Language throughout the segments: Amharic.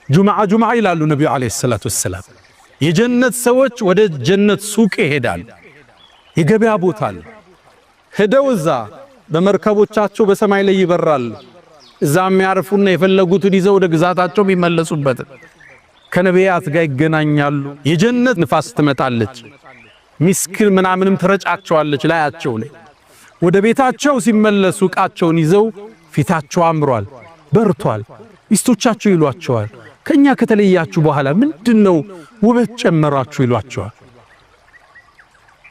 ጁምዓ ይላሉ ነብዩ አለይሂ ሰላቱ ወሰላም። የጀነት ሰዎች ወደ ጀነት ሱቅ ይሄዳሉ። የገበያ ቦታ አለ። ሄደው እዛ በመርከቦቻቸው በሰማይ ላይ ይበራሉ። እዛ የሚያርፉና የፈለጉትን ይዘው ወደ ግዛታቸው የሚመለሱበት ከነቢያት ጋር ይገናኛሉ። የጀነት ንፋስ ትመጣለች። ሚስክር ምናምንም ትረጫቸዋለች ላያቸው ላይ። ወደ ቤታቸው ሲመለሱ ዕቃቸውን ይዘው ፊታቸው አምሯል፣ በርቷል። ሚስቶቻቸው ይሏቸዋል ከኛ ከተለያችሁ በኋላ ምንድነው ውበት ጨመራችሁ ይሏቸዋል።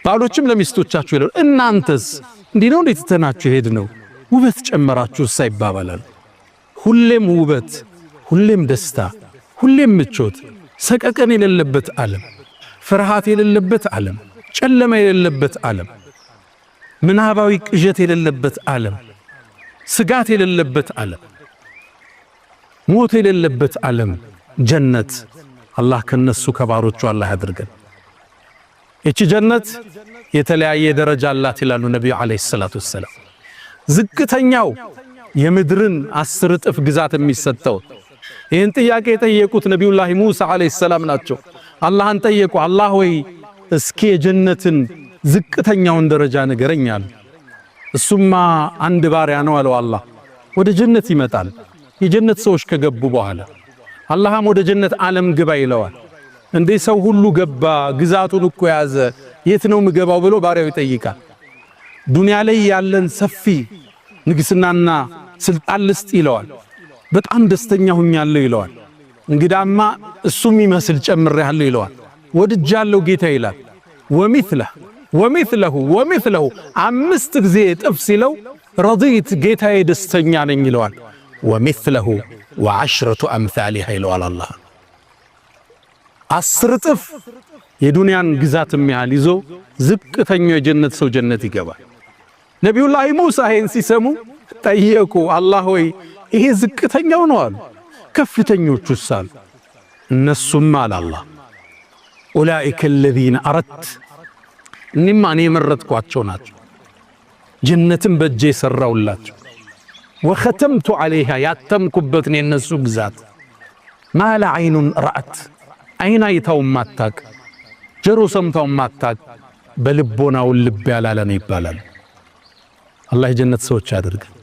ባሎችም ለሚስቶቻቸው ይላሉ እናንተስ እንዲህ ነው እንዴት ተናችሁ ሄድነው ውበት ጨመራችሁ ሳይባባላል። ሁሌም ውበት፣ ሁሌም ደስታ፣ ሁሌም ምቾት፣ ሰቀቀን የሌለበት ዓለም፣ ፍርሃት የሌለበት ዓለም፣ ጨለማ የሌለበት ዓለም፣ ምናባዊ ቅዠት የሌለበት ዓለም፣ ስጋት የሌለበት ዓለም፣ ሞት የሌለበት ዓለም ጀነት። አላህ ከነሱ ከባሮቹ አላህ ያድርገን። እቺ ጀነት የተለያየ ደረጃ አላት ይላሉ ነብዩ አለይሂ ሰላቱ ወሰላም። ዝቅተኛው የምድርን 10 እጥፍ ግዛት የሚሰጠው። ይህን ጥያቄ የጠየቁት ነቢዩላህ ሙሳ አለይሂ ሰላም ናቸው። አላህን ጠየቁ፣ አላህ ወይ እስኪ የጀነትን ዝቅተኛውን ደረጃ ንገረኝ አሉ። እሱማ አንድ ባሪያ ነው አለው አላህ። ወደ ጀነት ይመጣል። የጀነት ሰዎች ከገቡ በኋላ አላህም ወደ ጀነት ዓለም ግባ ይለዋል። እንዴ ሰው ሁሉ ገባ ግዛቱን እኮ ያዘ የት ነው ምገባው ብሎ ባሪያው ይጠይቃል። ዱንያ ላይ ያለን ሰፊ ንግስናና ስልጣን ልስጥ ይለዋል። በጣም ደስተኛ ሆኛለሁ ይለዋል። እንግዳማ እሱም ይመስል ጨምሬያለሁ ይለዋል። ወድጃለሁ ጌታ ይላል። ወሚስለሁ 5 ጊዜ እጥፍ ሲለው ረዲት ጌታዬ ደስተኛ ነኝ ይለዋል። ወሚስለሁ ወዐሽረቱ አምሳሊሃ ይለዋል አላህ። 10 እጥፍ የዱንያን ግዛት የሚያህል ይዞ ዝቅተኛው የጀነት ሰው ጀነት ይገባል። ነቢዩላህ ሙሳ ይህን ሲሰሙ ጠየቁ፣ አላህ ሆይ ይሄ ዝቅተኛው ነው አሉ። ከፍተኞቹስ አሉ። እነሱም አለ አላህ ኡላኢከ الذين አረድት እኔማ እኔ የመረጥኳቸው ናቸው። ጀነትን በእጄ ሰራውላቸው። ወختمت عليها ያተምኩበት ነው የነሱ ግዛት። ማለ ዐይኑን ረአት አይን አይታው ማታቅ ጆሮ ሰምታው ማታቅ በልቦናው ልብ ያላለ ነው ይባላል። አላህ የጀነት ሰዎች ያድርገን።